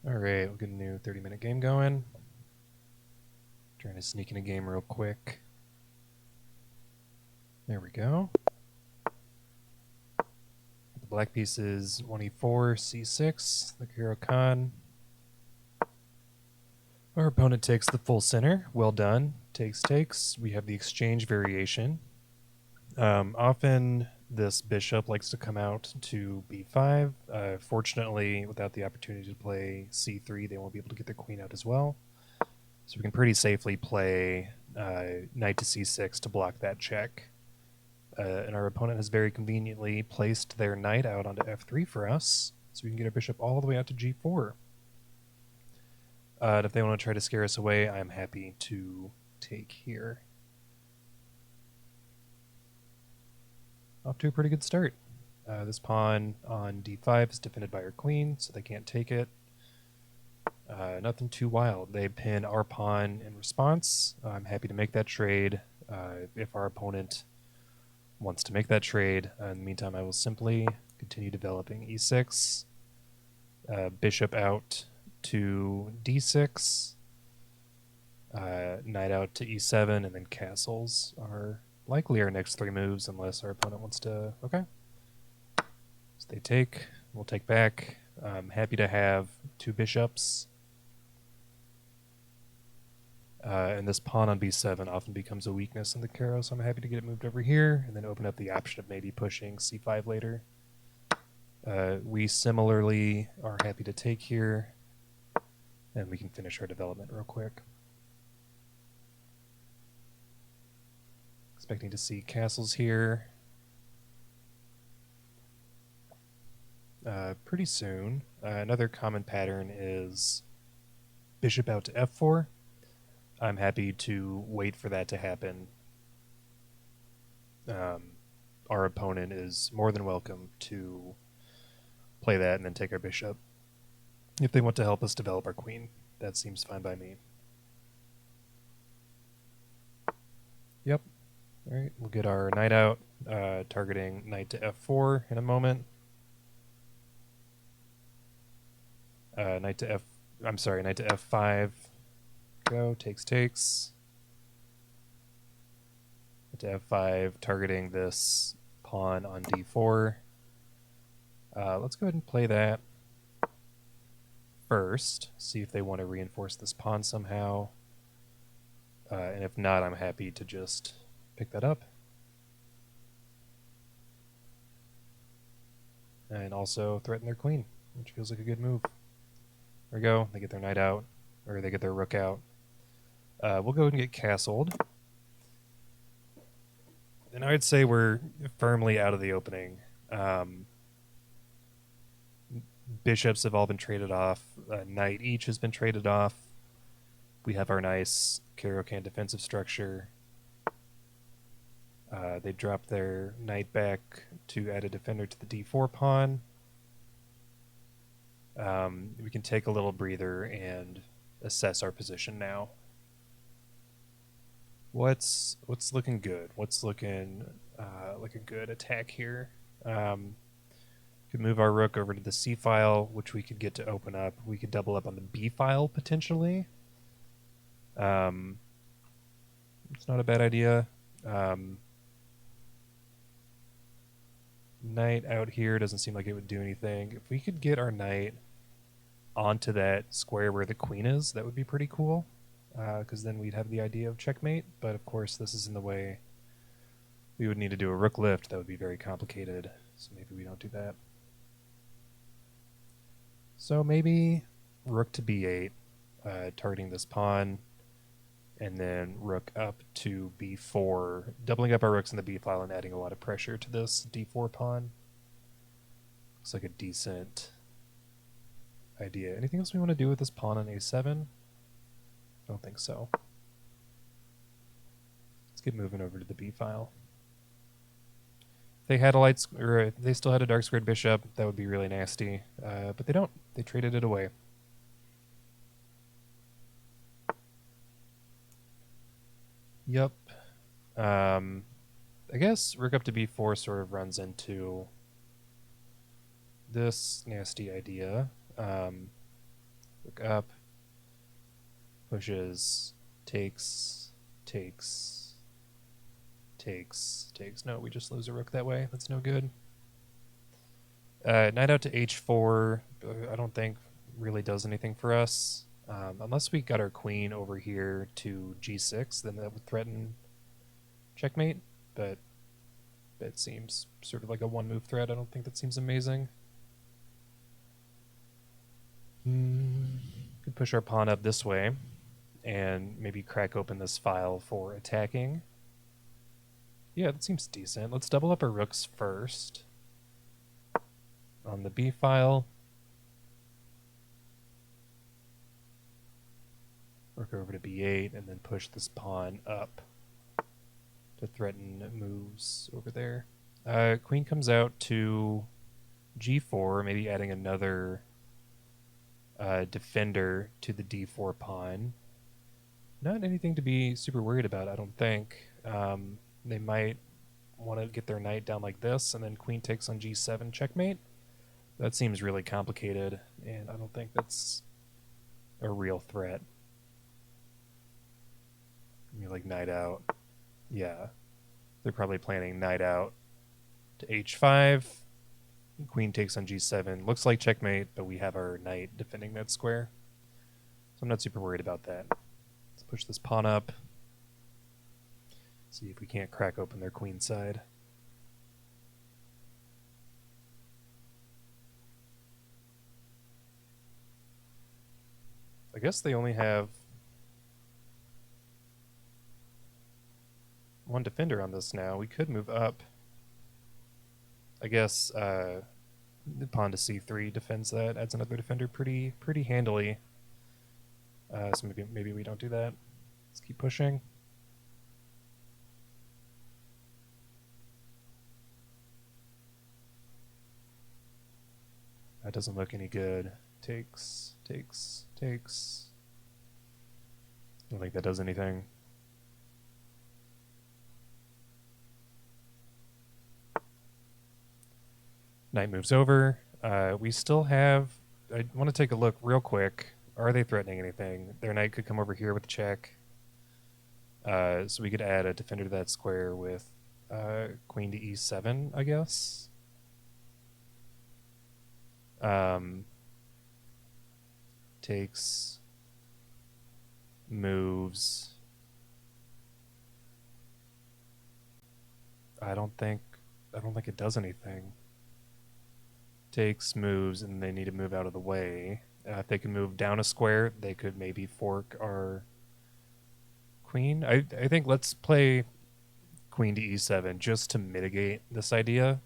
Alright, we'll get a new 30-minute game going. Trying to sneak in a game real quick. There we go. The black piece is 1e4, c6, the caro-kann. Our opponent takes the full center. Well done. Takes. We have the exchange variation. Often this bishop likes to come out to b5. Fortunately, without the opportunity to play c3, they won't be able to get their queen out as well. So we can pretty safely play knight to c6 to block that check. And our opponent has very conveniently placed their knight out onto f3 for us, so we can get our bishop all the way out to g4. And if they want to try to scare us away, I'm happy to take here. Off to a pretty good start. This pawn on d5 is defended by our queen, so they can't take it. Nothing too wild. They pin our pawn in response. I'm happy to make that trade. If our opponent wants to make that trade, in the meantime, I will simply continue developing e6. Bishop out to d6. Knight out to e7, and then castles are likely our next three moves unless our opponent wants to... Okay. So they take. We'll take back. I'm happy to have two bishops. And this pawn on b7 often becomes a weakness in the caro, so I'm happy to get it moved over here and then open up the option of maybe pushing c5 later. We similarly are happy to take here, and we can finish our development real quick. Expecting to see castles here pretty soon. Another common pattern is bishop out to f4. I'm happy to wait for that to happen. Our opponent is more than welcome to play that and then take our bishop. If they want to help us develop our queen, that seems fine by me. Yep. Alright, we'll get our knight out, targeting knight to f4 in a moment. Knight to f5. Go, takes. To f5, targeting this pawn on d4. Let's go ahead and play that first, see if they want to reinforce this pawn somehow. And if not, I'm happy to just pick that up. And also threaten their queen, which feels like a good move. There we go, they get their knight out, or they get their rook out. We'll go ahead and get castled. And I'd say we're firmly out of the opening. Bishops have all been traded off. Knight each has been traded off. We have our nice caro-kann defensive structure. They drop their knight back to add a defender to the d4 pawn. We can take a little breather and assess our position now. What's looking good? What's looking like a good attack here? Could move our rook over to the c file, which we could get to open up. We could double up on the b file potentially. It's not a bad idea. Knight out here doesn't seem like it would do anything. If we could get our knight onto that square where the queen is, that would be pretty cool. Because then we'd have the idea of checkmate, but of course this is in the way. We would need to do a rook lift. That would be very complicated, so maybe we don't do that. So maybe rook to b8, targeting this pawn, and then rook up to b4, doubling up our rooks in the b file and adding a lot of pressure to this d4 pawn. Looks like a decent idea. Anything else we want to do with this pawn on a7? I don't think so. Let's get moving over to the b file. If they had a or they still had a dark squared bishop, that would be really nasty. But they don't. They traded it away. Yep. I guess rook up to b4 sort of runs into this nasty idea. rook up, pushes, takes, takes, takes, takes. No, we just lose a rook that way. That's no good. Knight out to h4, I don't think really does anything for us. Unless we got our queen over here to g6, then that would threaten checkmate, but it seems sort of like a one-move threat. I don't think that seems amazing. Could push our pawn up this way and maybe crack open this file for attacking. Yeah, that seems decent. Let's double up our rooks first. On the b file, rook over to b8, and then push this pawn up to threaten moves over there. Queen comes out to g4, maybe adding another defender to the d4 pawn. Not anything to be super worried about, I don't think. They might want to get their knight down like this, and then queen takes on g7 checkmate. That seems really complicated, and I don't think that's a real threat. You're like knight out. Yeah. They're probably planning knight out to h5. Queen takes on g7. Looks like checkmate, but we have our knight defending that square. So I'm not super worried about that. Let's push this pawn up. See if we can't crack open their queen side. I guess they only have one defender on this now. We could move up. I guess the pawn to c3 defends that, adds another defender pretty handily. So maybe we don't do that. Let's keep pushing. That doesn't look any good. Takes, takes, takes. I don't think that does anything. Knight moves over. We still have... I want to take a look real quick. Are they threatening anything? Their knight could come over here with a check. So we could add a defender to that square with queen to e7, I guess. Takes, moves. I don't think it does anything. Takes, moves, and they need to move out of the way. If they can move down a square, they could maybe fork our queen. I think let's play queen to e7 just to mitigate this idea.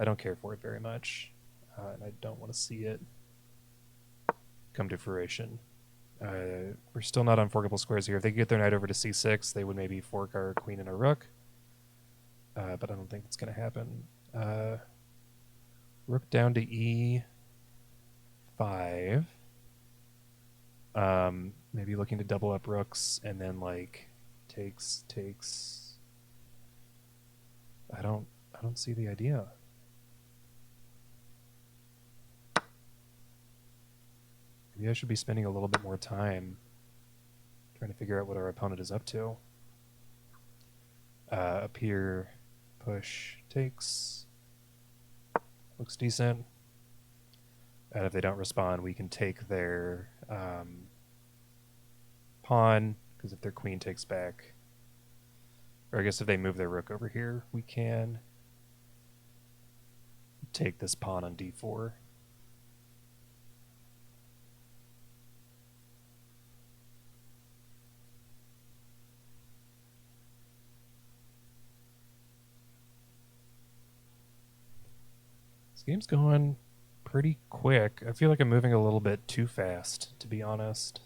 I don't care for it very much, and I don't want to see it come to fruition. We're still not on forkable squares here. If they could get their knight over to c6, they would maybe fork our queen and our rook. But I don't think it's going to happen. Rook down to e5. Maybe looking to double up rooks and then like takes. I don't see the idea. Maybe I should be spending a little bit more time trying to figure out what our opponent is up to. Up here, push, takes. Looks decent. And if they don't respond, we can take their pawn, because if their queen takes back, or I guess if they move their rook over here, we can take this pawn on d4. This game's going pretty quick. I feel like I'm moving a little bit too fast, to be honest.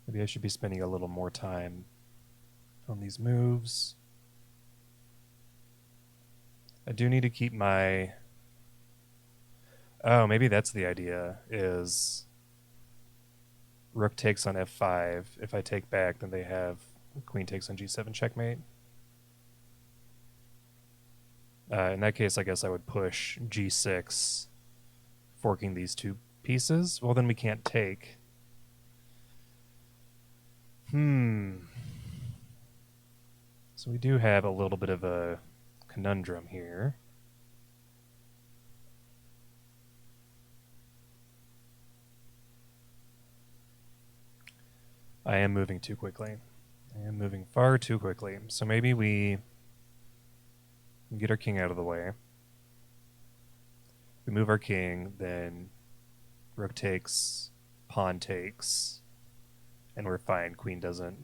Maybe I should be spending a little more time on these moves. I do need to keep my... Oh, maybe that's the idea, is rook takes on f5. If I take back, then they have queen takes on g7 checkmate. In that case, I guess I would push g6, forking these two pieces. Well, then we can't take. So we do have a little bit of a conundrum here. I am moving too quickly. I am moving far too quickly. So maybe we get our king out of the way. We move our king, then rook takes, pawn takes, and we're fine. Queen doesn't.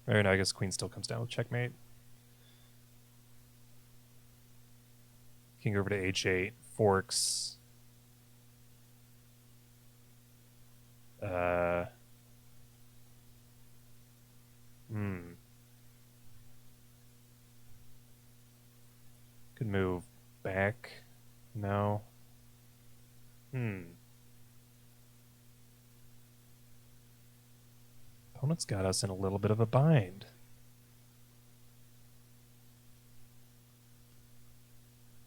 Or no, I guess queen still comes down with checkmate. King over to h8, forks. Could move back. No. Opponent's got us in a little bit of a bind.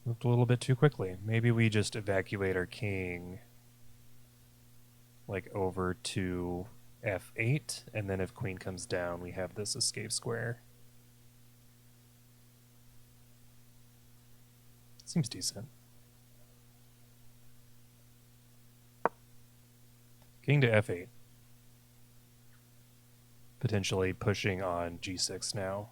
Moved a little bit too quickly. Maybe we just evacuate our king like over to f8, and then if queen comes down, we have this escape square. Seems decent. King to f8. Potentially pushing on g6 now.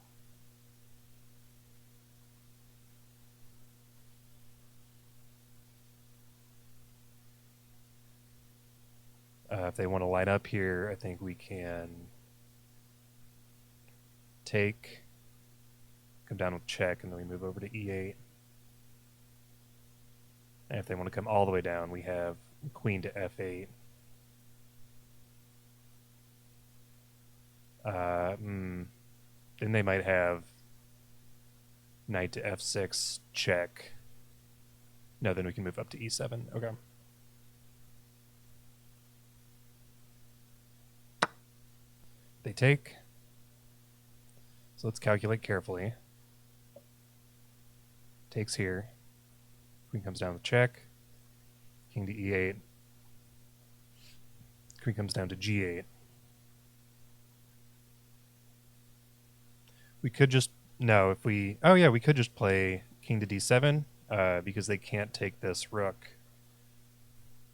If they want to line up here, I think we can take, come down with check, and then we move over to e8. And if they want to come all the way down, we have queen to f8. Then they might have knight to f6, check. No, then we can move up to e7. Okay. They take. So let's calculate carefully. Takes here. Queen comes down with check. King to e8. Queen comes down to g8. We could just, no, if we, oh yeah, we could just play king to d7 because they can't take this rook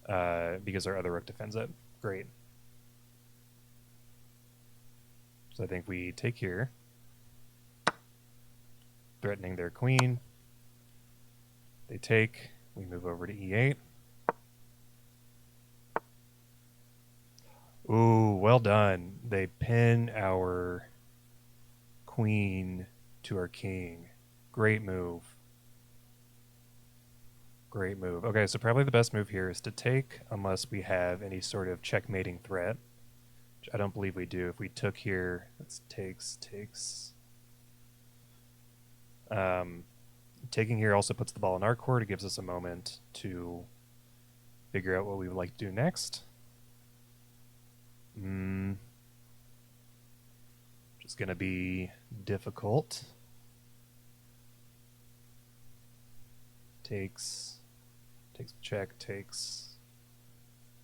because our other rook defends it. Great. So I think we take here, threatening their queen. They take, we move over to e8. Ooh, well done. They pin our queen to our king. Great move. Great move. Okay, so probably the best move here is to take unless we have any sort of checkmating threat, which I don't believe we do. If we took here, that's takes. Taking here also puts the ball in our court. It gives us a moment to figure out what we would like to do next. Just going to be difficult. Takes, check, takes.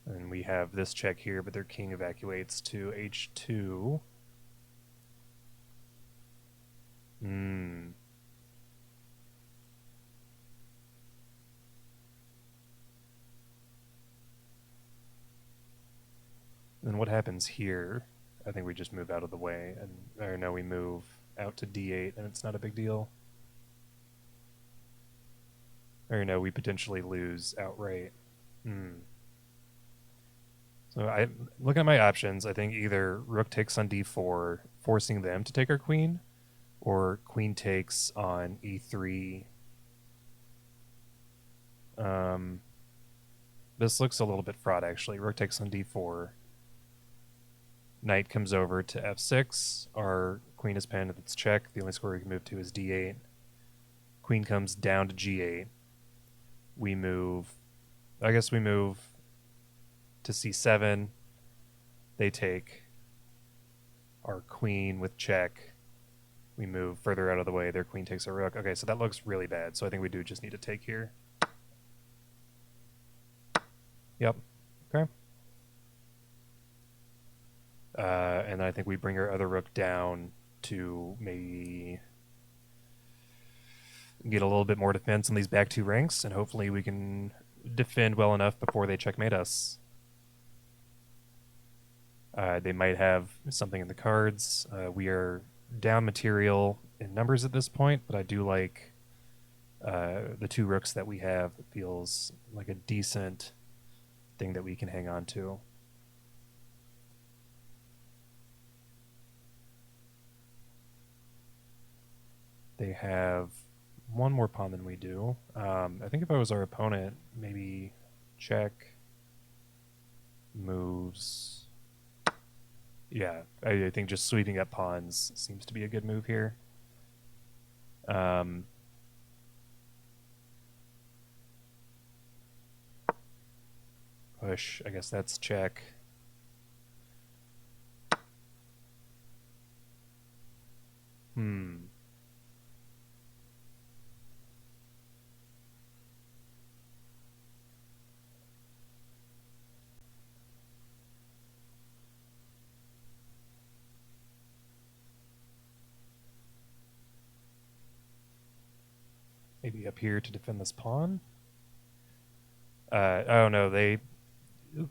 And we have this check here, but their king evacuates to h2. Then what happens here? I think we just move out of the way, and or no, we move out to d8, and it's not a big deal. Or no, we potentially lose outright. So I look at my options. I think either rook takes on d4, forcing them to take our queen, or queen takes on e3. This looks a little bit fraught, actually. Rook takes on d4. Knight comes over to f6. Our queen is pinned with its check. The only square we can move to is d8. Queen comes down to g8. We move, I guess we move to c7. They take our queen with check. We move further out of the way. Their queen takes a rook. Okay, so that looks really bad. So I think we do just need to take here. Yep. Okay. And I think we bring our other rook down to maybe get a little bit more defense in these back two ranks, and hopefully we can defend well enough before they checkmate us. They might have something in the cards. We are down material in numbers at this point, but I do like the two rooks that we have. It feels like a decent thing that we can hang on to. They have one more pawn than we do. I think if I was our opponent, maybe check moves. Yeah, I think just sweeping up pawns seems to be a good move here. Push, I guess that's check. Maybe up here to defend this pawn. Oh no, they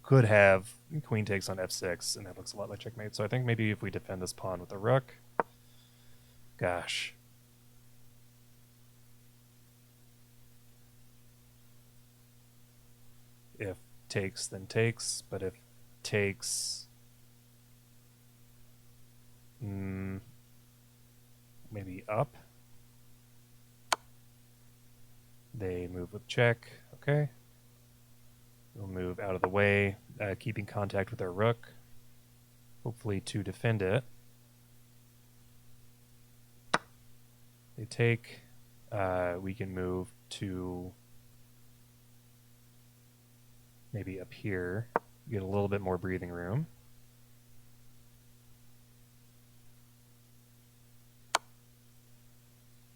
could have queen takes on f6, and that looks a lot like checkmate. So I think maybe if we defend this pawn with a rook, gosh. If takes, then takes, but if takes, maybe up. They move with check. Okay. We'll move out of the way, keeping contact with our rook, hopefully to defend it. They take. We can move to maybe up here, get a little bit more breathing room.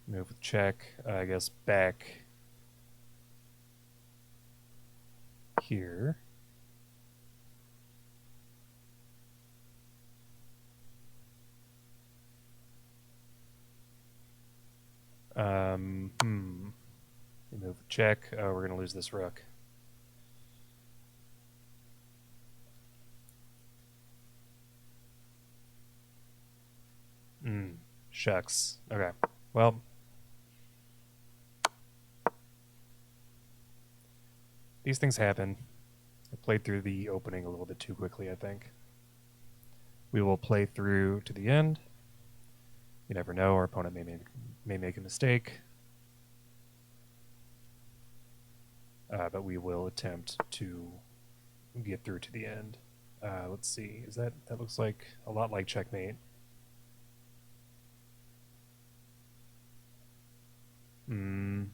Move with check, I guess back here. Move with check. Oh, we're going to lose this rook. Shucks. Okay. Well, these things happen. I played through the opening a little bit too quickly, I think. We will play through to the end. You never know, our opponent may make a mistake. But we will attempt to get through to the end. Let's see. That looks like a lot like checkmate. I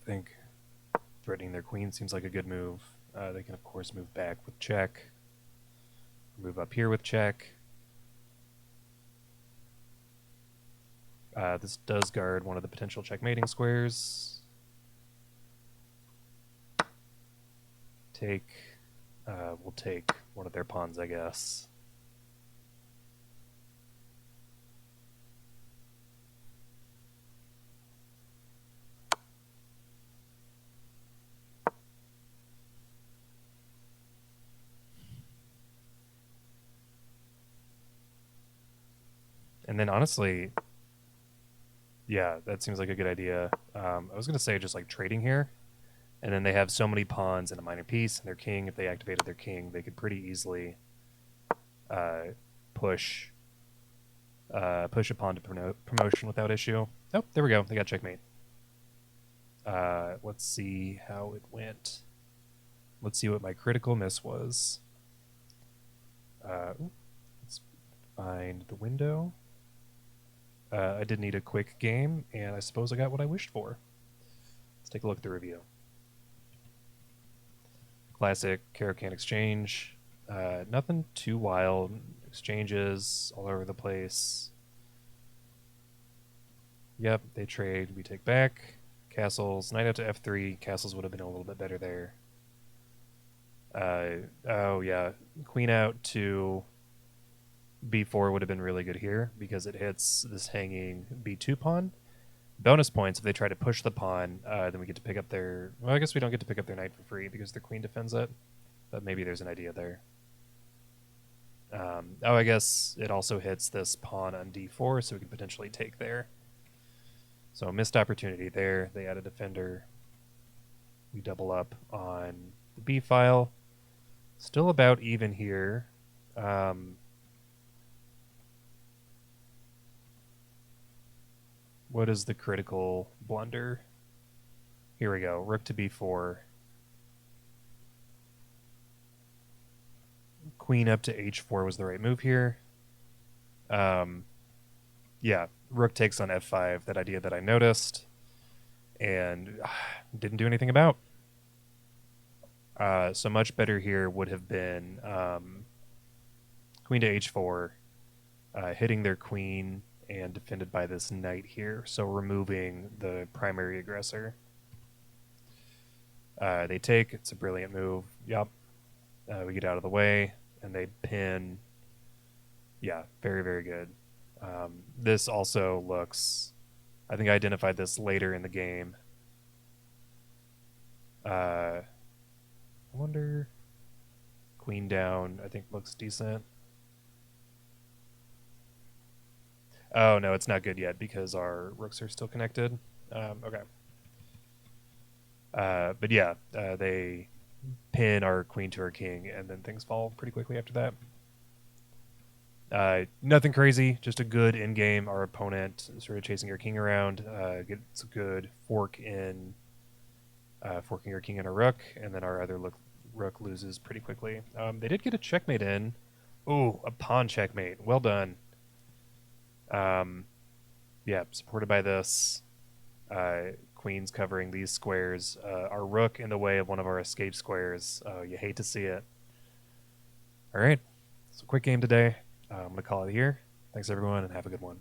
think threatening their queen seems like a good move. They can, of course, move back with check. Move up here with check. This does guard one of the potential checkmating squares. Take. We'll take one of their pawns, I guess. And then honestly, yeah, that seems like a good idea. I was going to say just like trading here. And then they have so many pawns and a minor piece and their king. If they activated their king, they could pretty easily push a pawn to promotion without issue. Oh, there we go. They got checkmate. Let's see how it went. Let's see what my critical miss was. Let's find the window. I did need a quick game, and I suppose I got what I wished for. Let's take a look at the review. Classic caro-kann exchange. Nothing too wild. Exchanges all over the place. Yep, they trade. We take back. Castles. Knight out to f3. Castles would have been a little bit better there. Oh, yeah. Queen out to b4 would have been really good here because it hits this hanging b2 pawn. Bonus points if they try to push the pawn, then we get to pick up their... Well, I guess we don't get to pick up their knight for free because their queen defends it. But maybe there's an idea there. I guess it also hits this pawn on d4, so we can potentially take there. So missed opportunity there. They add a defender. We double up on the b file. Still about even here. What is the critical blunder? Here we go. Rook to b4. Queen up to h4 was the right move here. Yeah, rook takes on f5, that idea that I noticed and didn't do anything about. So much better here would have been queen to h4, hitting their queen and defended by this knight here, so removing the primary aggressor. They take. It's a brilliant move. Yep. We get out of the way, and they pin. Yeah, very, very good. This also looks... I think I identified this later in the game. I wonder... Queen down, I think looks decent. Oh, no, it's not good yet because our rooks are still connected. Okay. But yeah, they pin our queen to our king, and then things fall pretty quickly after that. Nothing crazy, just a good in-game. Our opponent sort of chasing our king around, gets a good fork in, forking our king and our rook, and then our other rook loses pretty quickly. They did get a checkmate in. Ooh, a pawn checkmate. Well done. Yeah, supported by this. Queen's covering these squares. Our rook in the way of one of our escape squares. You hate to see it. All right, so quick game today. I'm going to call it here. Thanks, everyone, and have a good one.